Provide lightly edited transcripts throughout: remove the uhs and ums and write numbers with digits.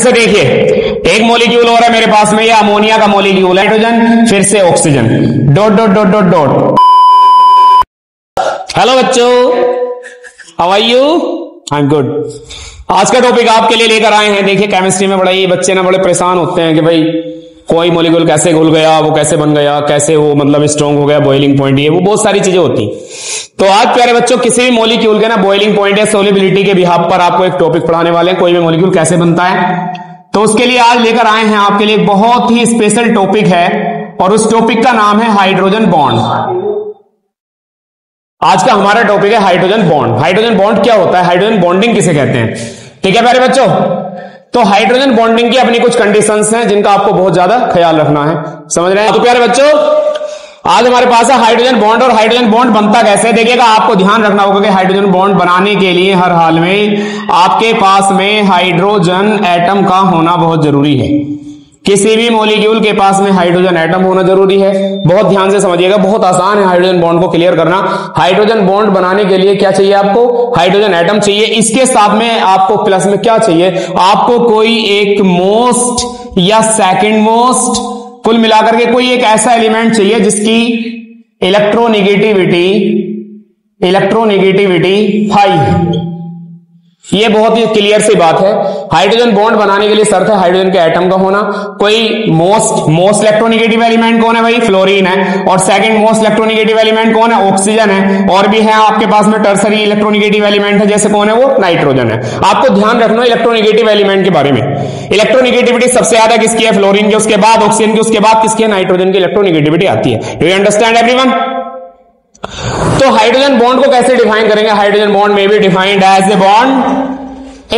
से देखिए, एक मॉलिक्यूल और है मेरे पास में, ये अमोनिया का मॉलिक्यूल है, हाइड्रोजन, फिर से oxygen, dot dot dot dot dot. Hello बच्चों, how are you? I am good. आज का टॉपिक आपके लिए लेकर आए हैं। देखिए केमिस्ट्री में बड़ा, ये बच्चे ना बड़े परेशान होते हैं कि भाई कोई मॉलिक्यूल कैसे घुल गया, वो कैसे बन गया, कैसे वो मतलब स्ट्रॉन्ग हो गया, बॉइलिंग पॉइंट, ये वो बहुत सारी चीजें होती। तो आज प्यारे बच्चों किसी भी मॉलिक्यूल के ना बॉइलिंग पॉइंट या सोलिबिलिटी के बिहाफ पर आपको एक टॉपिक पढ़ाने वाले हैं, कोई भी मॉलिक्यूल कैसे बनता है। तो उसके लिए आज लेकर आए हैं आपके लिए बहुत ही स्पेशल टॉपिक है, और उस टॉपिक का नाम है हाइड्रोजन बॉन्ड। आज का हमारा टॉपिक है हाइड्रोजन बॉन्ड। हाइड्रोजन बॉन्ड क्या होता है, हाइड्रोजन बॉन्डिंग किसे कहते हैं, ठीक है प्यारे बच्चों। तो हाइड्रोजन बॉन्डिंग की अपनी कुछ कंडीशंस हैं जिनका आपको बहुत ज्यादा ख्याल रखना है, समझ रहे हैं। तो प्यारे बच्चों आज हमारे पास है हाइड्रोजन बॉन्ड, और हाइड्रोजन बॉन्ड बनता कैसे, देखिएगा आपको ध्यान रखना होगा कि हाइड्रोजन बॉन्ड बनाने के लिए हर हाल में आपके पास में हाइड्रोजन एटम का होना बहुत जरूरी है। किसी भी मॉलिक्यूल के पास में हाइड्रोजन एटम होना जरूरी है। बहुत ध्यान से समझिएगा, बहुत आसान है हाइड्रोजन बॉन्ड को क्लियर करना। हाइड्रोजन बॉन्ड बनाने के लिए क्या चाहिए आपको, हाइड्रोजन एटम चाहिए। इसके साथ में आपको प्लस में क्या चाहिए, आपको कोई एक मोस्ट या सेकंड मोस्ट, कुल मिलाकर के कोई एक ऐसा एलिमेंट चाहिए जिसकी इलेक्ट्रोनेगेटिविटी हाई है। ये बहुत ही क्लियर सी बात है। हाइड्रोजन बॉन्ड बनाने के लिए शर्त है हाइड्रोजन के एटम का होना। कोई मोस्ट इलेक्ट्रोनेगेटिव एलिमेंट कौन है भाई, फ्लोरीन है। और सेकंड मोस्ट इलेक्ट्रोनेगेटिव एलिमेंट कौन है, ऑक्सीजन है। और भी है आपके पास में टर्सरी इलेक्ट्रोनेगेटिव एलिमेंट है, जैसे कौन है वो, नाइट्रोजन है। आपको ध्यान रखना इलेक्ट्रोनेगेटिव एलिमेंट के बारे में। इलेक्ट्रोनेगेटिविटी सबसे ज्यादा किसकी है, फ्लोरीन की, उसके बाद ऑक्सीजन की, उसके बाद किसकी है, नाइट्रोजन की इलेक्ट्रोनेगेटिविटी आती है। Do you understand everyone. तो हाइड्रोजन बॉन्ड को कैसे डिफाइन करेंगे, हाइड्रोजन बॉन्ड में be defined as a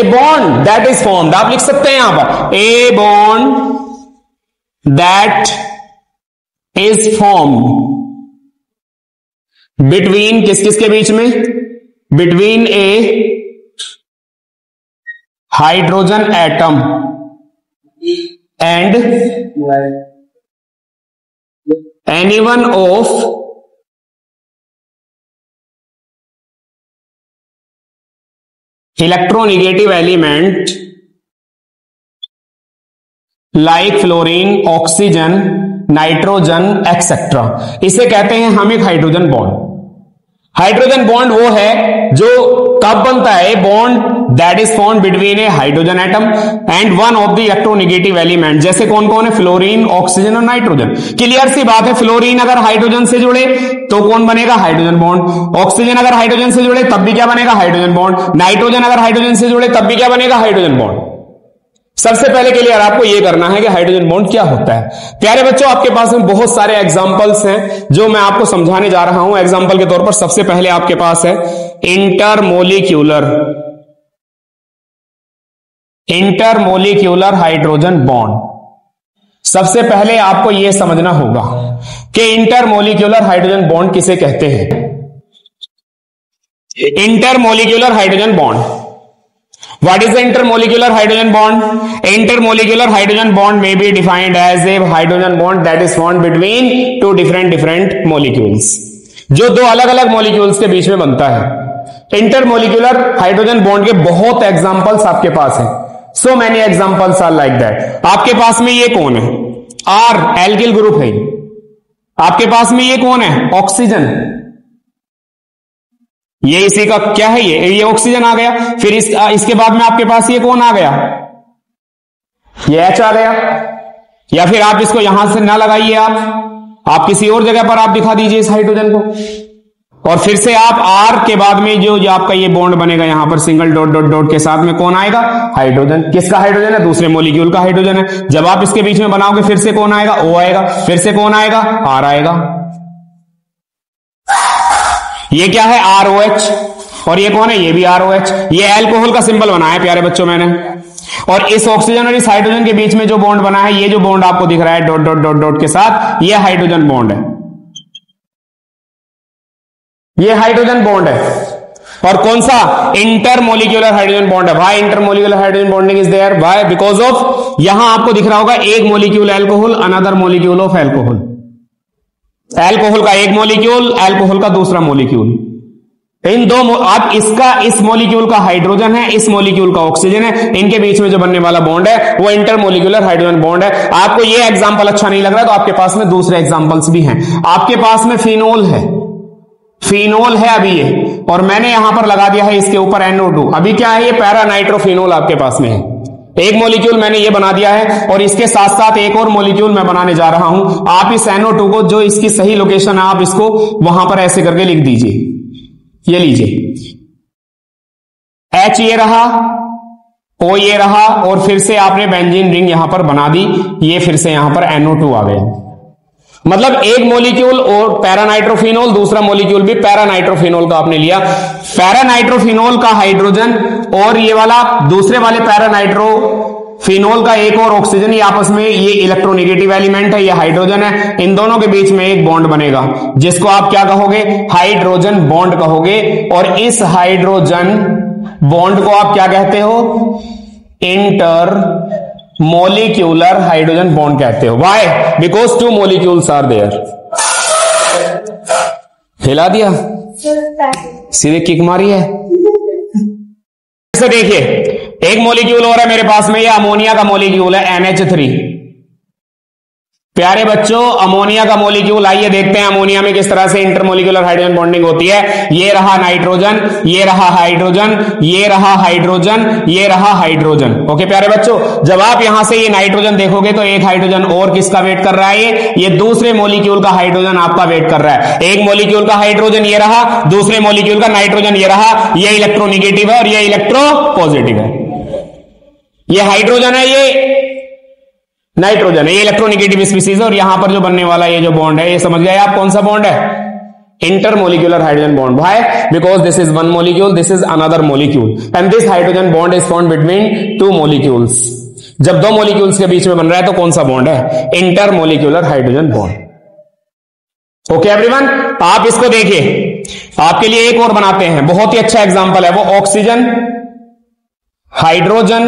bond that is formed, आप लिख सकते हैं यहां पर, a bond that is formed between किस किस के बीच में, between a hydrogen atom and any one of electronegative element like fluorine, oxygen, nitrogen etcetera. इसे कहते हैं हम एक हाइड्रोजन बॉन्ड। हाइड्रोजन बॉन्ड वो है जो कब बनता है, bond that is formed between a hydrogen atom and one of the electronegative element. जैसे कौन कौन है, फ्लोरीन, ऑक्सीजन और नाइट्रोजन। क्लियर सी बात है, फ्लोरीन अगर हाइड्रोजन से जुड़े तो कौन बनेगा, हाइड्रोजन बॉन्ड। ऑक्सीजन अगर हाइड्रोजन से जुड़े तब भी क्या बनेगा, हाइड्रोजन बॉन्ड। नाइट्रोजन अगर हाइड्रोजन से जुड़े तब भी क्या बनेगा, हाइड्रोजन बॉन्ड। सबसे पहले क्लियर आपको यह करना है कि हाइड्रोजन बॉन्ड क्या होता है। प्यारे बच्चों आपके पास में बहुत सारे एग्जांपल्स हैं जो मैं आपको समझाने जा रहा हूं। एग्जांपल के तौर पर सबसे पहले आपके पास है इंटरमोलिक्यूलर हाइड्रोजन बॉन्ड। सबसे पहले आपको यह समझना होगा कि इंटरमोलिक्यूलर हाइड्रोजन बॉन्ड किसे कहते हैं। Intermolecular hydrogen bond, what is the intermolecular hydrogen bond? Intermolecular hydrogen bond may be defined as a hydrogen bond that is formed between two different molecules, जो दो अलग अलग मॉलिक्यूल्स के बीच में बनता है। इंटरमोलिक्यूलर हाइड्रोजन बॉन्ड के बहुत एग्जांपल्स आपके पास हैं, so many examples are like that। आपके पास में ये कौन है, R एल्किल ग्रुप है। आपके पास में ये कौन है, ऑक्सीजन, ये इसी का क्या है, ये ऑक्सीजन आ गया। फिर इसके बाद में आपके पास ये कौन आ गया, ये H आ गया। या फिर आप इसको यहां से ना लगाइए, आप किसी और जगह पर आप दिखा दीजिए इस हाइड्रोजन को। और फिर से आप R के बाद में जो आपका ये बॉन्ड बनेगा यहां पर सिंगल डॉट डॉट डॉट के साथ में कौन आएगा, हाइड्रोजन। किसका हाइड्रोजन है, दूसरे मॉलिक्यूल का हाइड्रोजन है। जब आप इसके बीच में बनाओगे फिर से कौन आएगा, O आएगा। फिर से कौन आएगा, R आएगा। ये क्या है, ROH। और ये कौन है, ये भी ROH। ये अल्कोहल का सिंबल बनाया है प्यारे बच्चों मैंने। और इस ऑक्सीजन और इस हाइड्रोजन के बीच में जो बॉन्ड बना है, ये जो बॉन्ड आपको दिख रहा है डॉट डॉट डॉट डॉट के साथ, ये हाइड्रोजन बॉन्ड है। ये हाइड्रोजन बॉन्ड है। और कौन सा, इंटरमोलिक्यूलर हाइड्रोजन बॉन्ड है। Why intermolecular hydrogen bonding is there, why, because of, यहां आपको दिख रहा होगा एक molecule alcohol, another molecule of alcohol. Alcohol का एक मॉलिक्यूल, अल्कोहल का दूसरा मॉलिक्यूल। इन दो आप इसका इस मॉलिक्यूल का हाइड्रोजन है, इस मॉलिक्यूल का ऑक्सीजन है, इनके बीच में जो बनने वाला बॉन्ड है वो इंटरमोलिकुलर हाइड्रोजन बॉन्ड है। आपको ये एग्जांपल अच्छा नहीं लग रहा तो आपके पास में दूसरे एग्जांपल्स भी हैं। आपके पास में फिनोल है, फिनोल है अभी ये, और मैंने यहां पर लगा दिया है इसके ऊपर NO2। अभी क्या है, ये पैरा नाइट्रोफिनोल आपके पास में है। एक मॉलिक्यूल मैंने ये बना दिया है और इसके साथ साथ एक और मॉलिक्यूल मैं बनाने जा रहा हूं। आप इस NO2 को, जो इसकी सही लोकेशन है, आप इसको वहां पर ऐसे करके लिख दीजिए। ये लीजिए, H ये रहा, O ये रहा, और फिर से आपने बेंजीन रिंग यहां पर बना दी। ये फिर से यहां पर NO2 आ गया। मतलब एक मॉलिक्यूल और पैरानाइट्रोफिनोल, दूसरा मॉलिक्यूल भी पैरानाइट्रोफिनोल का आपने लिया। पैरानाइट्रोफिनोल का हाइड्रोजन और ये वाला दूसरे वाले पैरानाइट्रोफिनोल का एक और ऑक्सीजन, ये आपस में ये इलेक्ट्रोनेगेटिव एलिमेंट है, ये हाइड्रोजन है। इन दोनों के बीच में एक बॉन्ड बनेगा जिसको आप क्या कहोगे, हाइड्रोजन बॉन्ड कहोगे। और इस हाइड्रोजन बॉन्ड को आप क्या कहते हो, इंटर मोलिक्यूलर हाइड्रोजन बॉन्ड कहते हो। Why? Because two molecules are there. हिला दिया, सीधे किक मारी है। ऐसे देखिए, एक मॉलिक्यूल और है मेरे पास में, ये अमोनिया का मॉलिक्यूल है NH3। प्यारे बच्चों, अमोनिया का मॉलिक्यूल, आइए देखते हैं अमोनिया में किस तरह से इंटरमोलिकुलर हाइड्रोजन बॉन्डिंग होती है। ये रहा नाइट्रोजन, ये रहा हाइड्रोजन, ये रहा हाइड्रोजन, ये रहा हाइड्रोजन। ओके प्यारे बच्चों, जब आप यहां से ये नाइट्रोजन देखोगे तो एक हाइड्रोजन और किसका वेट कर रहा है, ये दूसरे मॉलिक्यूल का हाइड्रोजन आपका वेट कर रहा है। एक मॉलिक्यूल का हाइड्रोजन ये रहा, दूसरे मॉलिक्यूल का नाइट्रोजन ये रहा। ये इलेक्ट्रोनिगेटिव है और ये इलेक्ट्रो पॉजिटिव है। ये हाइड्रोजन है, ये नाइट्रोजन है, ये इलेक्ट्रोनेगेटिव स्पीसीज है। और यहां पर जो बनने वाला ये जो बॉन्ड है, ये समझ गए आप कौन सा बॉन्ड है, intermolecular hydrogen bond. Why? Because this is one molecule, this is another molecule, and this hydrogen bond is found between two molecules. जब दो मॉलिक्यूल्स के बीच में बन रहा है तो कौन सा बॉन्ड है, intermolecular hydrogen bond. Okay everyone, आप इसको देखिए, आपके लिए एक और बनाते हैं, बहुत ही अच्छा एग्जांपल है वो, oxygen, hydrogen,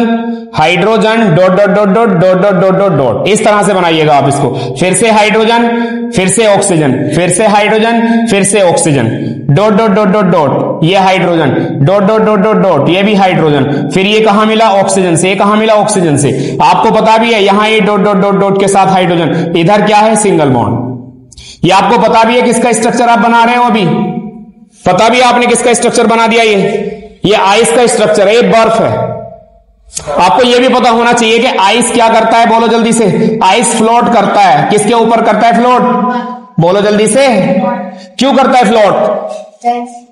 hydrogen dot dot dot dot dot dot dot dot dot, इस तरह से बनाइएगा आप इसको। फिर से हाइड्रोजन, फिर से ऑक्सीजन, फिर से हाइड्रोजन, फिर से oxygen, dot dot dot dot dot, ये hydrogen, dot dot dot dot dot, ये भी हाइड्रोजन। फिर ये कहां मिला, ऑक्सीजन से। ये कहां मिला, ऑक्सीजन से। आपको पता भी है यहां ये डॉट डॉट डॉट डॉट के साथ हाइड्रोजन, इधर क्या है, सिंगल बॉन्ड। ये आपको पता भी है किसका स्ट्रक्चर आप बना रहे हो, अभी पता भी आपने किसका स्ट्रक्चर बना दिया, ये आइस का स्ट्रक्चर है, ये बर्फ है। आपको यह भी पता होना चाहिए कि आइस क्या करता है, बोलो जल्दी से, आइस फ्लोट करता है। किसके ऊपर करता है फ्लोट, बोलो जल्दी से, क्यों करता है फ्लोट,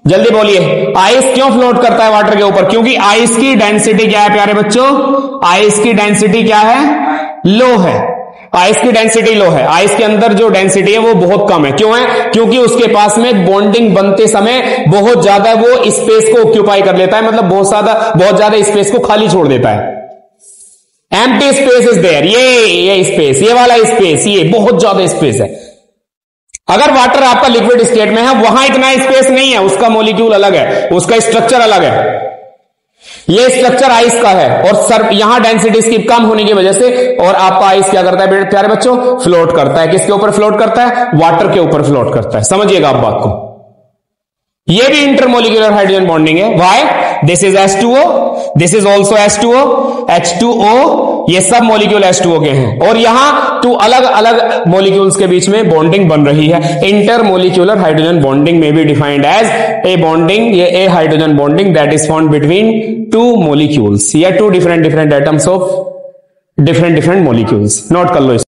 जल्दी बोलिए। आइस क्यों फ्लोट करता है वाटर के ऊपर, क्योंकि आइस की डेंसिटी क्या है प्यारे बच्चों, आइस की डेंसिटी क्या है, लो है। आइस की डेंसिटी लो है, आइस के अंदर जो डेंसिटी है वो बहुत कम है। क्यों है, क्योंकि उसके पास में बॉन्डिंग बनते समय बहुत ज्यादा वो स्पेस को ऑक्यूपाई कर लेता है, मतलब बहुत ज्यादा स्पेस को खाली छोड़ देता है। एम्प्टी स्पेस इज देयर, ये स्पेस, ये वाला स्पेस, ये बहुत ज्यादा स्पेस है। अगर वाटर आपका लिक्विड स्टेट में है, वहां इतना स्पेस नहीं है, उसका मॉलिक्यूल अलग है, उसका स्ट्रक्चर अलग है। ये स्ट्रक्चर आइस का है और सर यहां डेंसिटी इसकी कम होने की वजह से, और आपका आइस क्या करता है प्यारे बच्चों, फ्लोट करता है। किसके ऊपर फ्लोट करता है, वाटर के ऊपर फ्लोट करता है। समझिएगा आप बात को, ये भी इंटरमोलिकुलर हाइड्रोजन बॉन्डिंग है। Why? This is H2O, this is also H2O, H2O, ये सब मॉलिक्यूल H2O के हैं, और यहां टू अलग अलग मॉलिक्यूल्स के बीच में बॉन्डिंग बन रही है। इंटरमोलिकुलर हाइड्रोजन बॉन्डिंग में be defined as a bonding, ये a hydrogen bonding that is found between two molecules, या two different atoms of different molecules. Note कर लो इसको।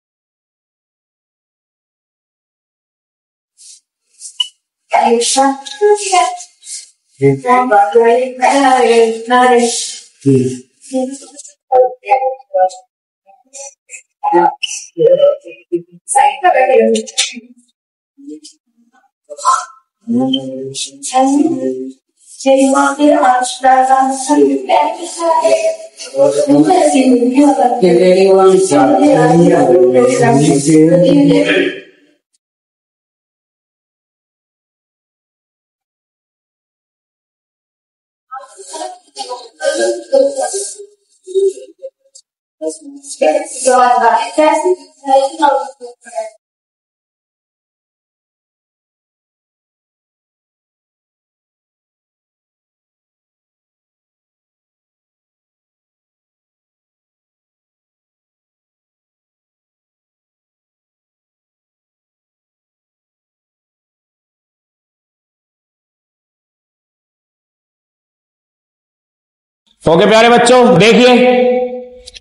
ओके प्यारे बच्चों, देखिए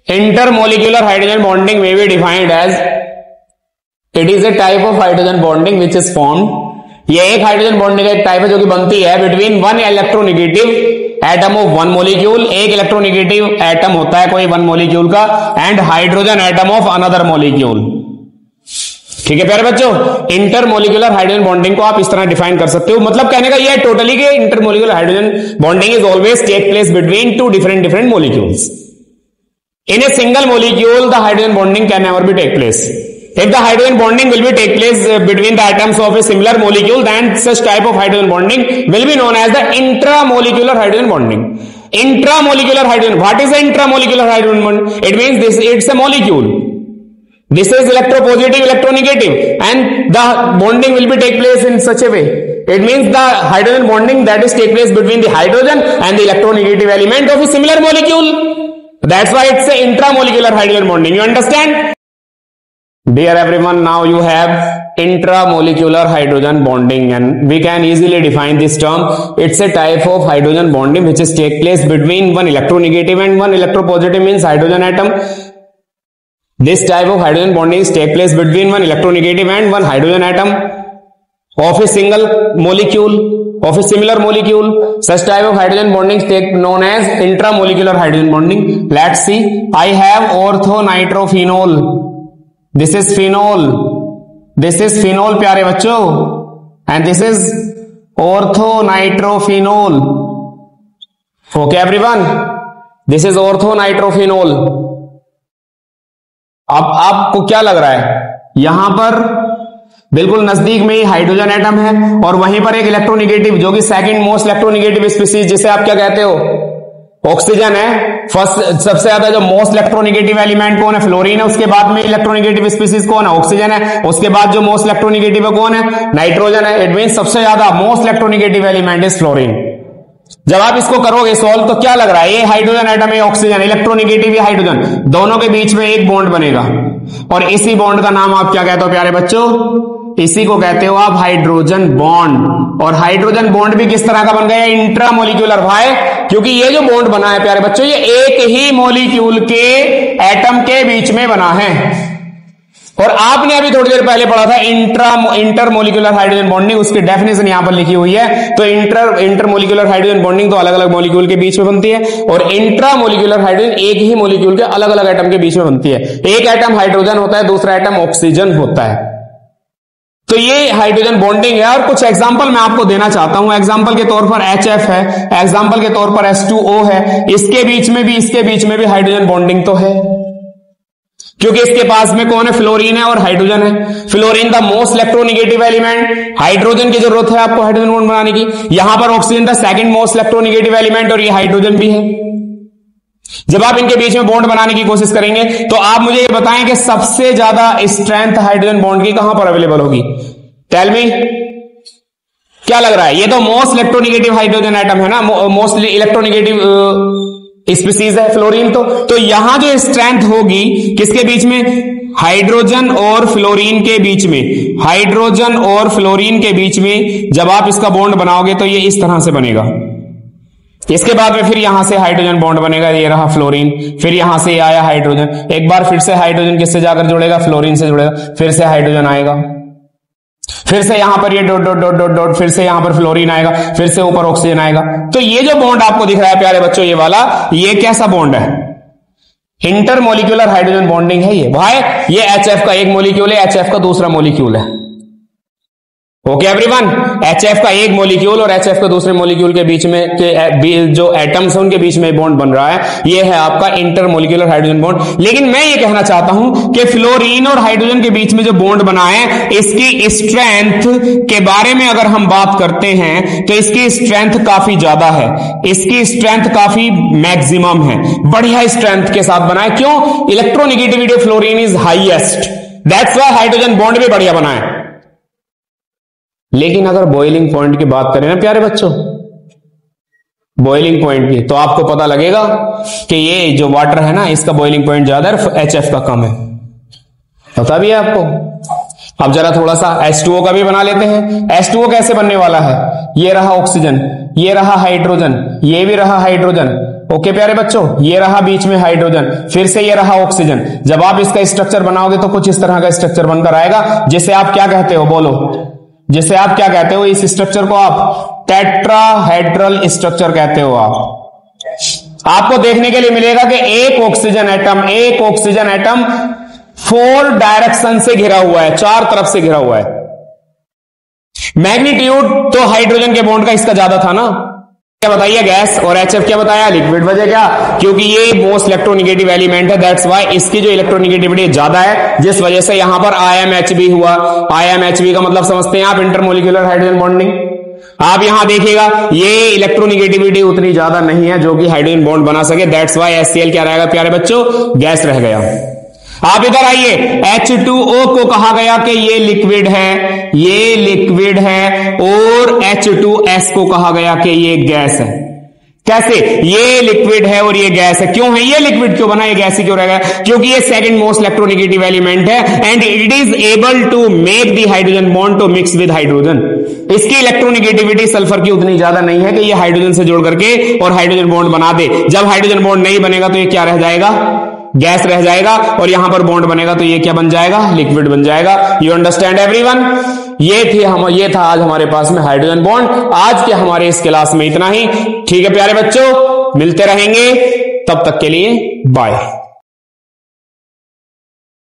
इंटरमोलिकुलर हाइड्रोजन बॉन्डिंग में be defined as it is a type of hydrogen bonding which is formed. ये एक हाइड्रोजन बॉन्डिंग का एक टाइप है जो कि बनती है between one electronegative atom of one molecule, एक इलेक्ट्रोनेगेटिव एटम होता है कोई वन मोलिक्यूल का, and hydrogen atom of another molecule. ठीक है प्यारे बच्चों, इंटरमोलिकुलर हाइड्रोजन बॉन्डिंग को आप इस तरह डिफाइन कर सकते हो। मतलब कहने का यह टोटली के intermolecular hydrogen bonding is always take place between two different molecules. In a single molecule the hydrogen bonding can never be take place. If the hydrogen bonding will be take place between the atoms of a similar molecule, then such type of hydrogen bonding will be known as the intramolecular hydrogen bonding. Intramolecular hydrogen. What is the intramolecular hydrogen bond? It means it's a molecule. This is electropositive, electronegative, and the bonding will be take place in such a way. It means the hydrogen bonding that is take place between the hydrogen and the electronegative element of a similar molecule. That's why it's a intramolecular hydrogen bonding. You understand? Dear everyone, now you have intramolecular hydrogen bonding and we can easily define this term. It's a type of hydrogen bonding which is take place between one electronegative and one electropositive, means hydrogen atom. This type of hydrogen bonding is take place between one electronegative and one hydrogen atom of a single molecule, of a similar molecule. Such type of hydrogen bonding is known as intramolecular hydrogen bonding. Let's see. I have orthonitrophenol. This is phenol. This is phenol प्यारे बच्चों, and this is orthonitrophenol. Okay everyone, this is orthonitrophenol. अब आपको क्या लग रहा है, यहां पर बिल्कुल नजदीक में ही हाइड्रोजन एटम है और वहीं पर एक इलेक्ट्रोनेगेटिव जो कि सेकंड मोस्ट इलेक्ट्रोनेगेटिव स्पीसीज जिसे आप क्या कहते हो, ऑक्सीजन है। फर्स्ट सबसे ज्यादा जो मोस्ट इलेक्ट्रोनेगेटिव एलिमेंट कौन है, फ्लोरीन है। उसके बाद में इलेक्ट्रोनेगेटिव स्पीसीज कौन है, ऑक्सीजन है। उसके बाद जो मोस्ट इलेक्ट्रोनेगेटिव है कौन है, नाइट्रोजन है। इट मींस सबसे ज्यादा most electronegative element is fluorine. जब आप इसको करोगे सॉल्व तो क्या लग रहा है, ये हाइड्रोजन एटम है, ऑक्सीजन, इलेक्ट्रोनेगेटिव या हाइड्रोजन, दोनों के बीच में एक बॉन्ड बनेगा और इसी बॉन्ड का नाम आप क्या कहते हो प्यारे बच्चों, इसी को कहते हो आप हाइड्रोजन बॉन्ड। और हाइड्रोजन बॉन्ड भी किस तरह का बन गया, इंट्रामोलिक्यूलर। भाई क्योंकि ये जो बॉन्ड बना है प्यारे बच्चों, ये एक ही मॉलिक्यूल के एटम के बीच में बना है। और आपने अभी थोड़ी देर पहले पढ़ा था इंटरमोलिकुलर हाइड्रोजन बॉन्डिंग, उसकी डेफिनेशन यहां पर लिखी हुई है। तो इंटरमोलिकुलर हाइड्रोजन बॉन्डिंग तो अलग अलग मॉलिक्यूल के बीच में बनती है और इंट्रामोलिकुलर हाइड्रोजन एक ही मॉलिक्यूल के अलग अलग एटम के बीच में बनती है। एक एटम हाइड्रोजन होता है, दूसरा एटम ऑक्सीजन होता है। तो ये हाइड्रोजन बॉन्डिंग है। और कुछ एग्जांपल मैं आपको देना चाहता हूं। एग्जांपल के तौर पर HF है, एग्जांपल के तौर पर H2O है। इसके बीच में भी हाइड्रोजन बॉन्डिंग तो है, क्योंकि इसके पास में कौन है, फ्लोरीन है और हाइड्रोजन है। Fluorine the most electronegative element, hydrogen की जरूरत है आपको हाइड्रोजन बॉन्ड बनाने की। यहां पर oxygen the second most electronegative element और ये हाइड्रोजन भी है। जब आप इनके बीच में बॉन्ड बनाने की कोशिश करेंगे तो आप मुझे ये बताएं कि सबसे ज्यादा स्ट्रेंथ हाइड्रोजन बॉन्ड की कहां पर अवेलेबल होगी, टेल मी। क्या लग रहा है, ये तो मोस्ट इलेक्ट्रोनेगेटिव हाइड्रोजन एटम है ना, मोस्ट इलेक्ट्रोनेगेटिव स्पीसीज है फ्लोरीन। तो यहां जो स्ट्रेंथ होगी किसके बीच में, हाइड्रोजन और फ्लोरीन के बीच में। हाइड्रोजन और फ्लोरीन के बीच में जब आप इसका बॉन्ड बनाओगे तो ये इस तरह से बनेगा। इसके बाद में फिर यहां से हाइड्रोजन बॉन्ड बनेगा, ये रहा फ्लोरीन, फिर यहां से आया हाइड्रोजन, एक बार फिर से हाइड्रोजन किससे जाकर जुड़ेगा, फ्लोरीन से जुड़ेगा, फिर से हाइड्रोजन आएगा, फिर से यहां पर ये dot dot dot dot dot, फिर से यहां पर फ्लोरीन आएगा, फिर से ऊपर ऑक्सीजन आएगा। तो ये जो बॉन्ड आपको दिख रहा है प्यारे बच्चों, ये वाला, ये कैसा बॉन्ड है, इंटरमोलिकुलर हाइड्रोजन बॉन्डिंग है ये। भाई ये HF का एक मोलिक्यूल है, HF का दूसरा मोलिक्यूल है। ओके एवरीवन, HF का एक मॉलिक्यूल और HF के दूसरे मॉलिक्यूल के बीच में के जो एटम्स हैं उनके बीच में बॉन्ड बन रहा है, ये है आपका इंटरमोलिकुलर हाइड्रोजन बॉन्ड। लेकिन मैं ये कहना चाहता हूं कि फ्लोरीन और हाइड्रोजन के बीच में जो बॉन्ड बना है, इसकी स्ट्रेंथ के बारे में अगर हम बात करते हैं तो इसकी स्ट्रेंथ काफी ज्यादा है, इसकी स्ट्रेंथ काफी मैक्सिमम है, बढ़िया स्ट्रेंथ के साथ बना है। क्यों, electronegativity of fluorine is highest, that's why hydrogen bond भी बढ़िया बना है। लेकिन अगर बॉइलिंग पॉइंट की बात करें ना प्यारे बच्चों, बॉइलिंग पॉइंट की, तो आपको पता लगेगा कि ये जो वाटर है ना, इसका बॉइलिंग पॉइंट ज्यादा है, HF का कम है, पता भी है आपको। अब जरा थोड़ा सा H2O का भी बना लेते हैं। H2O कैसे बनने वाला है, ये रहा ऑक्सीजन, ये रहा हाइड्रोजन, ये भी रहा हाइड्रोजन, ओके प्यारे बच्चों, ये रहा बीच में हाइड्रोजन, फिर से ये रहा ऑक्सीजन। जब आप इसका स्ट्रक्चर बनाओगे तो कुछ इस तरह का स्ट्रक्चर बनकर आएगा, जिसे आप क्या कहते हो, बोलो, जिसे आप क्या कहते हो? इस स्ट्रक्चर को आप टेट्राहेड्रल स्ट्रक्चर कहते हो। आपको देखने के लिए मिलेगा कि एक ऑक्सीजन एटम 4 डायरेक्शन से घिरा हुआ है, 4 तरफ से घिरा हुआ है। मैग्नीट्यूड तो हाइड्रोजन के बॉन्ड का इसका ज्यादा था ना, क्या बताइए, गैस, और HF क्या बताया, लिक्विड। वजह क्या? क्योंकि ये मोस्ट इलेक्ट्रोनिगेटिव एलिमेंट है, दैट्स व्हाई इसकी जो इलेक्ट्रोनिगेटिविटी ज्यादा है, जिस वजह से यहां पर IMHB हुआ। IMHB का मतलब समझते हैं आप, इंटरमोलिकुलर हाइड्रोजन बॉन्डिंग। आप यहां देखिएगा ये इलेक्ट्रोनिगेटिविटी उतनी ज्यादा नहीं है जो कि हाइड्रोजन बॉन्ड बना सके, दैट्स व्हाई HCl क्या रहेगा प्यारे बच्चों, गैस रह गया। आप इधर आइए, H2O को कहा गया कि ये लिक्विड है, और H2S को कहा गया कि ये गैस है। कैसे? ये लिक्विड है और ये गैस है। क्यों है ये लिक्विड, क्यों बना, ये गैस ही क्यों रहेगा? क्योंकि ये सेकंड मोस्ट इलेक्ट्रोनिगेटिव एलिमेंट है, and it is able to make the hydrogen bond to mix with hydrogen. इसकी इलेक्ट्रोनिगेटिविटी सल्फर की उतनी ज्यादा नहीं है कि ये हाइड्रोजन से जोड़ करके और हाइड्रोजन बॉन्ड बना दे। जब हाइड्रोजन बॉन्ड नहीं बनेगा तो ये क्या रह जाएगा, गैस रह जाएगा, और यहां पर बॉन्ड बनेगा तो ये क्या बन जाएगा, लिक्विड बन जाएगा। You understand everyone? ये था आज हमारे पास में हाइड्रोजन बॉन्ड। आज के हमारे इस क्लास में इतना ही। ठीक है प्यारे बच्चों, मिलते रहेंगे, तब तक के लिए बाय।